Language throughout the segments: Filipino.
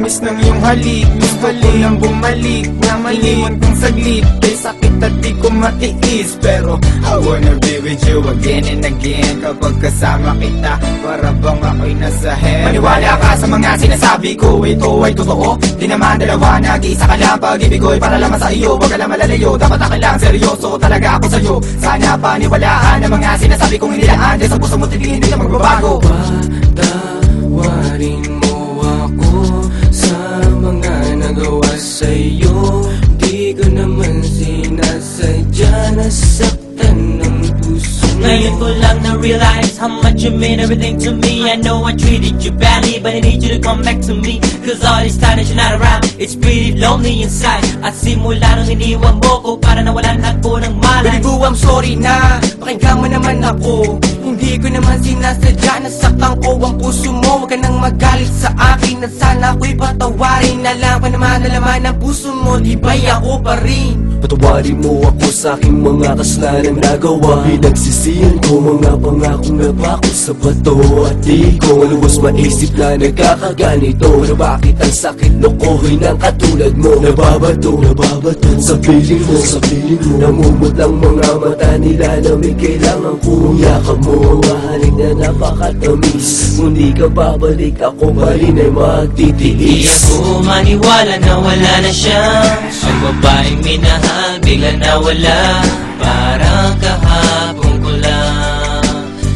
tamis ng iyong halik. Gusto ko nang bumalik na maliwan kong saglit. Kay sakit at di ko matiis, pero I wanna be with you again and again. Kapag kasama kita, para bang ako'y nasa heaven. Maniwala ka sa mga sinasabi ko, ito ay totoo. Di naman dalawa, nag-iisa ka lang. Pag-ibig ko'y para lamang sa iyo, wag ka lang malalayo. Dapat akin lang, seryoso talaga ako sa'yo. Sana paniwalaan ang mga sinasabi kong hindi laan. Dahil sa puso mo titigin, hindi na magbabago. Patawarin mo ako sa mga nagawa sa'yo. Di ko naman sinasadya, nasaktan ng puso mo. Ngayon ko lang na-realize how much you mean everything to me. I know I treated you badly, but I need you to come back to me. Cause all this time that you're not around, it's pretty lonely inside. At simula nung iniwan mo ko, para nawalan ako ng malay. Baby boo, I'm sorry na, pakinggan mo naman ako. Hindi ko naman sinasadya, nasaktan ko ang puso mo. Huwag ka nang magalit sa akin, at sana ako'y patawarin. Alam pa naman na laman ng puso mo, di ba'y ako pa rin? Patawarin mo ako sa aking mga kasalanan nagawa. Pinagsisihan ko mga pangakong napako sa bato. At di ko maluwas maisip na nagkakaganito. Na bakit ang sakit lokohin ng katulad mo? Nababato sa piling mo, namumot lang mga mata nila na may kailangan kong yakap mo. Mahaling na napakatamis, kung di ka babalik ako pa rin ay magtitiis. Di ako maniwala na wala na siya. Ang babaeng minahal bigla nawala. Parang kahapon ko lang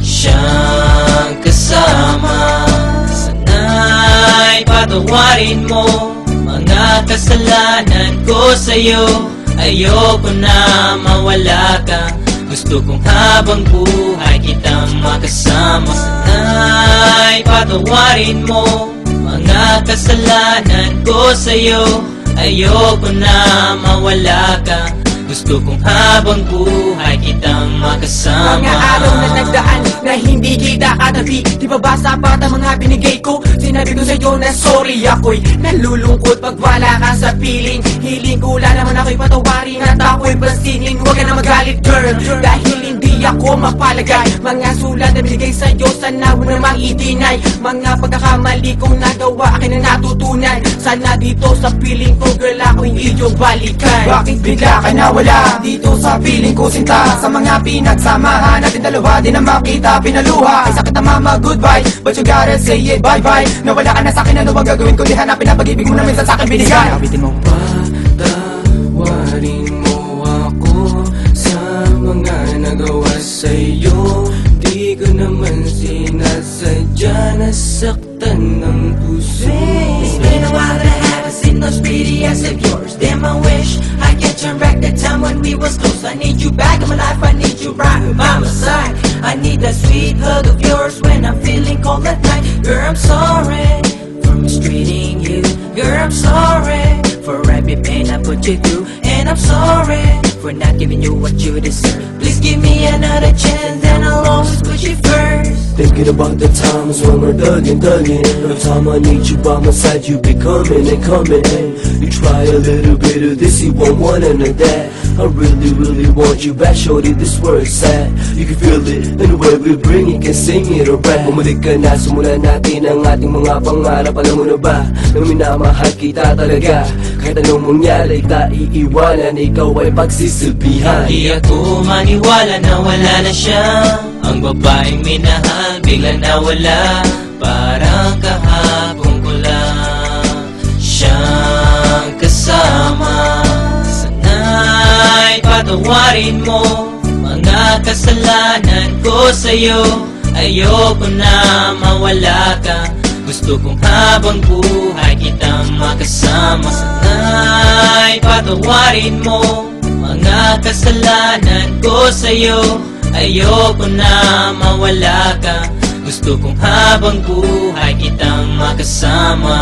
siyang kasama. Sana'y patawarin mo mga kasalanan ko sa'yo. Ayoko na mawala ka, gusto kong habang buhay kitang makasama. Sana'y patawarin mo mga kasalanan ko sa'yo. Ayoko na mawala ka, gusto kong habang buhay kitang makasama. Mga araw na nagdaan na hindi kita katabi, di ba ba sapat ang mga binigay ko? Sinabi ko sa'yo na sorry, ako'y nalulungkot pag wala ka sa piling. Hiling ko lang naman ako'y patawarin at ako'y pansinin. Huwag ka na magalit girl, dahil hindi ako mapalagay. Mga sulat na binigay sa'yo, sana mo namang itinay. Mga pagkakamali kong nagawa, akin na natutunan. Sana dito sa piling ko girl, ako'y iyong balikan. Bakit bigla ka nawala dito sa piling ko sinta? Sa mga pinagsamahan natin dalawa, di na makita pinaluha. Ay sakit na mama, goodbye, but you gotta say it bye-bye. Nawala ka na sa'kin, ano bang gagawin ko? Di hanapin ang pag-ibig mo na minsan sa'kin binigay. Kapitin mo. Patawarin mo ako sa mga nagawa sa'yo. Di ko naman sinasadya, nasaktan ng puso. It's been a while that I haven't seen those pretty eyes of yours. Damn, I wish I could turn back the time when we was close. I need you back in my life, I need you right by my side. I need that sweet hug of yours when I'm feeling cold at night. Girl, I'm sorry for mistreating you. Girl, I'm sorry for every pain I put you through. And I'm sorry for not giving you what you deserve. Please give me another chance and I'll always put you first. Thinking about the times when we're thugging. Every time I need you by my side, you be coming and coming. You try a little bit of this, you won't want none of that. I really want you back, shorty, this word's sad. You can feel it, in the way we bring it, can sing it or rap. Bumalik ka na, simulan natin ang ating mga pangarap. Alam mo na ba, na minamahal kita talaga. Kahit anong mangyari, ta iiwanan, ikaw ay pagsisilbihan. Di ako maniwala na wala na siya. Ang babaeng minahal bigla nawala. Parang kahapon ko lang siyang kasama. Sana'y patawarin mo mga kasalanan ko sa'yo. Ayoko na mawala ka, gusto kong habang buhay kitang makasama. Sana'y patawarin mo mga kasalanan ko sa'yo. Ayoko na mawala ka, gusto kong habang buhay kitang makasama.